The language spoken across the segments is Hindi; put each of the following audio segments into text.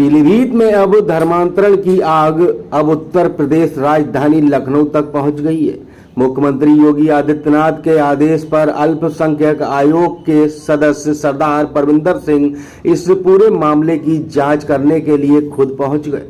पीलीभीत में अब धर्मांतरण की आग अब उत्तर प्रदेश राजधानी लखनऊ तक पहुंच गई है। मुख्यमंत्री योगी आदित्यनाथ के आदेश पर अल्पसंख्यक आयोग के सदस्य सरदार परविंदर सिंह इस पूरे मामले की जांच करने के लिए खुद पहुंच गए।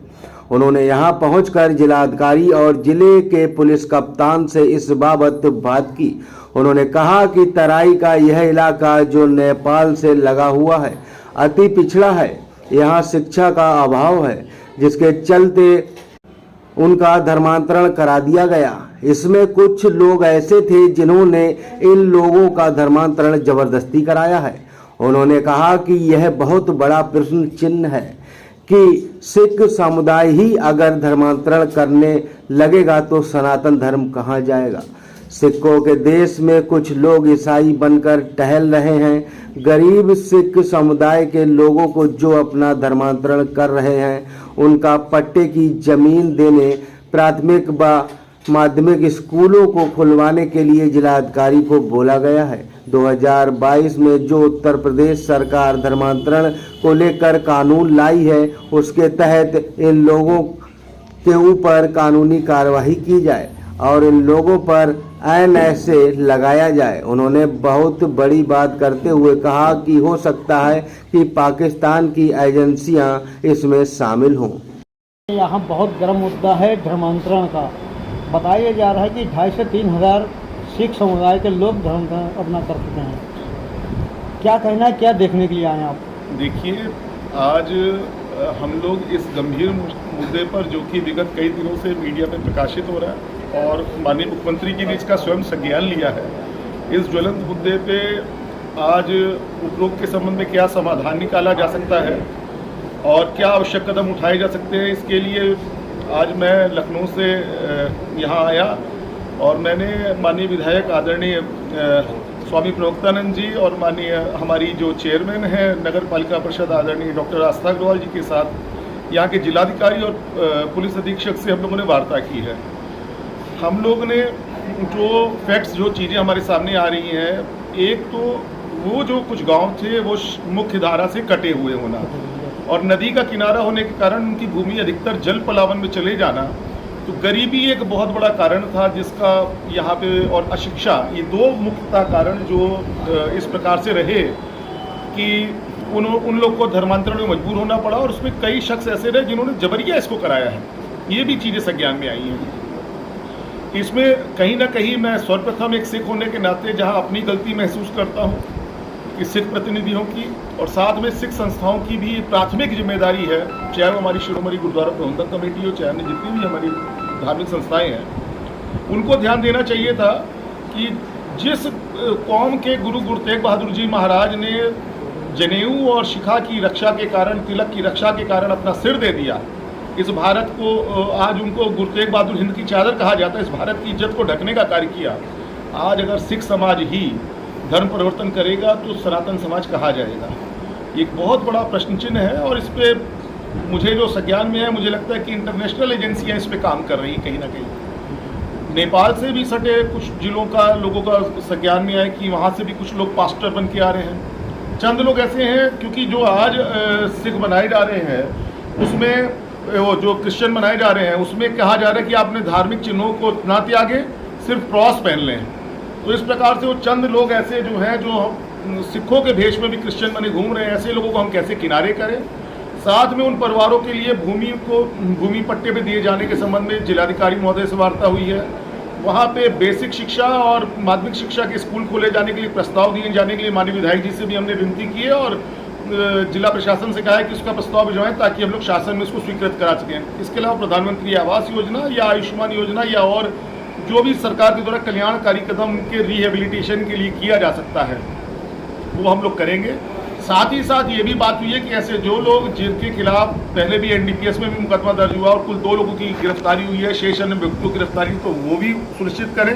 उन्होंने यहां पहुंचकर जिलाधिकारी और जिले के पुलिस कप्तान से इस बाबत बात की। उन्होंने कहा कि तराई का यह इलाका जो नेपाल से लगा हुआ है अति पिछड़ा है। यहाँ शिक्षा का अभाव है, जिसके चलते उनका धर्मांतरण करा दिया गया। इसमें कुछ लोग ऐसे थे जिन्होंने इन लोगों का धर्मांतरण जबरदस्ती कराया है। उन्होंने कहा कि यह बहुत बड़ा प्रश्न चिन्ह है कि सिख समुदाय ही अगर धर्मांतरण करने लगेगा तो सनातन धर्म कहाँ जाएगा। सिखों के देश में कुछ लोग ईसाई बनकर टहल रहे हैं। गरीब सिख समुदाय के लोगों को जो अपना धर्मांतरण कर रहे हैं उनका पट्टे की जमीन देने, प्राथमिक व माध्यमिक स्कूलों को खुलवाने के लिए जिलाधिकारी को बोला गया है। 2022 में जो उत्तर प्रदेश सरकार धर्मांतरण को लेकर कानून लाई है उसके तहत इन लोगों के ऊपर कानूनी कार्रवाई की जाए और इन लोगों पर ऐन ऐसे लगाया जाए। उन्होंने बहुत बड़ी बात करते हुए कहा कि हो सकता है कि पाकिस्तान की एजेंसियां इसमें शामिल हों। यहाँ बहुत गर्म मुद्दा है धर्मांतरण का। बताया जा रहा है कि 2,500 से 3,000 सिख समुदाय के लोग धर्मांतरण अपना कर चुके हैं। क्या कहना है, क्या देखने के लिए आए आप? देखिए, आज हम लोग इस गंभीर मुद्दे पर जो कि विगत कई दिनों से मीडिया में प्रकाशित हो रहा है और माननीय मुख्यमंत्री जी ने इसका स्वयं संज्ञान लिया है, इस ज्वलंत मुद्दे पे आज उपरोक्त के संबंध में क्या समाधान निकाला जा सकता है और क्या आवश्यक कदम उठाए जा सकते हैं, इसके लिए आज मैं लखनऊ से यहाँ आया और मैंने माननीय विधायक आदरणीय स्वामी प्रवक्तानंद जी और माननीय हमारी जो चेयरमैन हैं नगर पालिका परिषद आदरणीय डॉक्टर आस्था अग्रवाल जी के साथ यहाँ के जिलाधिकारी और पुलिस अधीक्षक से हम लोगों ने वार्ता की है। हम लोग ने जो फैक्ट्स, जो चीज़ें हमारे सामने आ रही हैं, एक तो वो जो कुछ गांव थे वो मुख्य धारा से कटे हुए होना और नदी का किनारा होने के कारण उनकी भूमि अधिकतर जल पलावन में चले जाना, तो गरीबी एक बहुत बड़ा कारण था जिसका यहाँ पे, और अशिक्षा, ये दो मुख्यतः कारण जो इस प्रकार से रहे कि उन लोग को धर्मांतरण में मजबूर होना पड़ा और उसमें कई शख्स ऐसे रहे जिन्होंने जबरिया इसको कराया है। ये भी चीज़ें संज्ञान में आई हैं। इसमें कहीं ना कहीं मैं सर्वप्रथम एक सिख होने के नाते जहां अपनी गलती महसूस करता हूं कि सिख प्रतिनिधियों की और साथ में सिख संस्थाओं की भी प्राथमिक जिम्मेदारी है, चाहे वो हमारी शिरोमणि गुरुद्वारा प्रबंधक कमेटी हो, चाहे अन्य जितनी भी हमारी धार्मिक संस्थाएं हैं, उनको ध्यान देना चाहिए था कि जिस कौम के गुरु तेग बहादुर जी महाराज ने जनेऊ और शिखा की रक्षा के कारण, तिलक की रक्षा के कारण अपना सिर दे दिया, इस भारत को, आज उनको गुरु तेग बहादुर हिंद की चादर कहा जाता है, इस भारत की इज्जत को ढकने का कार्य किया। आज अगर सिख समाज ही धर्म परिवर्तन करेगा तो सनातन समाज कहा जाएगा। एक बहुत बड़ा प्रश्न चिन्ह है और इस पे मुझे जो संज्ञान में है, मुझे लगता है कि इंटरनेशनल एजेंसियां इस पे काम कर रही हैं कहीं ना कहीं। नेपाल से भी सटे कुछ जिलों का लोगों का संज्ञान में है कि वहाँ से भी कुछ लोग पास्टर बन के आ रहे हैं। चंद लोग ऐसे हैं, क्योंकि जो आज सिख बनाए जा रहे हैं उसमें वो जो क्रिश्चियन बनाए जा रहे हैं उसमें कहा जा रहा है कि आपने धार्मिक चिन्हों को ना त्यागे, सिर्फ क्रॉस पहन लें। तो इस प्रकार से वो चंद लोग ऐसे जो हैं जो सिखों के भेष में भी क्रिश्चियन बने घूम रहे हैं, ऐसे लोगों को हम कैसे किनारे करें। साथ में उन परिवारों के लिए भूमि पट्टे पे दिए जाने के संबंध में जिलाधिकारी महोदय से वार्ता हुई है। वहाँ पे बेसिक शिक्षा और माध्यमिक शिक्षा के स्कूल खोले जाने के लिए प्रस्ताव दिए जाने के लिए माननीय विधायक जी से भी हमने विनती की है और जिला प्रशासन से कहा है कि उसका प्रस्ताव भिजवाएं ताकि हम लोग शासन में इसको स्वीकृत करा सकें। इसके अलावा प्रधानमंत्री आवास योजना या आयुष्मान योजना या और जो भी सरकार के द्वारा कल्याणकारी कदम के रिहेबिलिटेशन के लिए किया जा सकता है वो हम लोग करेंगे। साथ ही साथ ये भी बात हुई है कि ऐसे जो लोग जिनके खिलाफ पहले भी एनडीपीएस में भी मुकदमा दर्ज हुआ और कुल 2 लोगों की गिरफ्तारी हुई है, शेष अन्य व्यक्तियों की गिरफ्तारी, तो वो भी सुनिश्चित करें।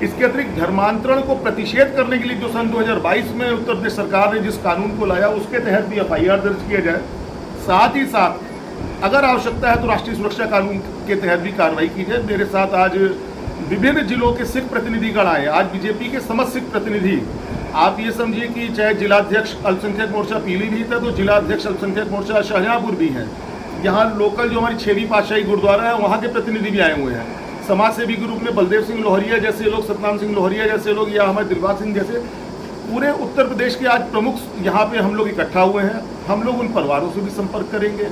इसके अतिरिक्त धर्मांतरण को प्रतिषेध करने के लिए जो सन 2022 में उत्तर प्रदेश सरकार ने जिस कानून को लाया उसके तहत भी एफआईआर दर्ज किया जाए। साथ ही साथ अगर आवश्यकता है तो राष्ट्रीय सुरक्षा कानून के तहत भी कार्रवाई की जाए। मेरे साथ आज विभिन्न जिलों के सिख प्रतिनिधिगण आए। आज बीजेपी के समस्त सिख प्रतिनिधि आप ये समझिए कि चाहे जिलाध्यक्ष अल्पसंख्यक मोर्चा पीलीभीत है तो जिलाध्यक्ष अल्पसंख्यक मोर्चा शाहजहाँपुर भी है। यहाँ लोकल जो हमारी 6वीं पातशाही गुरुद्वारा है वहाँ के प्रतिनिधि भी आए हुए हैं। समाज सेवी ग्रुप में बलदेव सिंह लोहरिया जैसे लोग, सतनाम सिंह लोहरिया जैसे लोग, या हमारे दिलबाग सिंह जैसे पूरे उत्तर प्रदेश के आज प्रमुख यहाँ पे हम लोग इकट्ठा हुए हैं। हम लोग उन परिवारों से भी संपर्क करेंगे,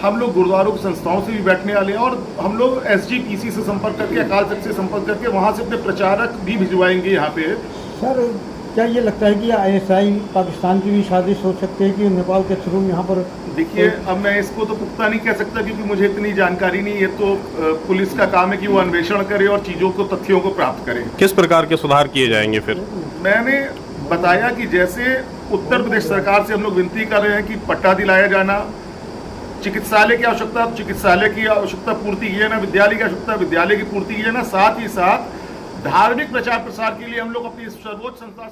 हम लोग गुरुद्वारों की संस्थाओं से भी बैठने वाले हैं, और हम लोग SGPC से संपर्क करके, अकाल तख्त से संपर्क करके वहाँ से अपने प्रचारक भी भिजवाएंगे यहाँ पे। सर क्या ये लगता है कि ISI पाकिस्तान की भी साजिश हो सकती है कि नेपाल के थ्रू यहाँ पर? देखिए, अब मैं इसको तो पुख्ता नहीं कह सकता क्योंकि मुझे इतनी जानकारी नहीं है। तो पुलिस का काम है कि वो अन्वेषण करे और चीज़ों को, तथ्यों को प्राप्त करे। किस प्रकार के सुधार किए जाएंगे फिर? मैंने बताया कि जैसे उत्तर प्रदेश सरकार से हम लोग विनती कर रहे हैं कि पट्टा दिलाया जाना, चिकित्सालय की आवश्यकता चिकित्सालय की आवश्यकता पूर्ति की जाना, विद्यालय की आवश्यकता विद्यालय की पूर्ति की जाना, साथ ही साथ धार्मिक प्रचार प्रसार के लिए हम लोग अपनी सर्वोच्च संस्था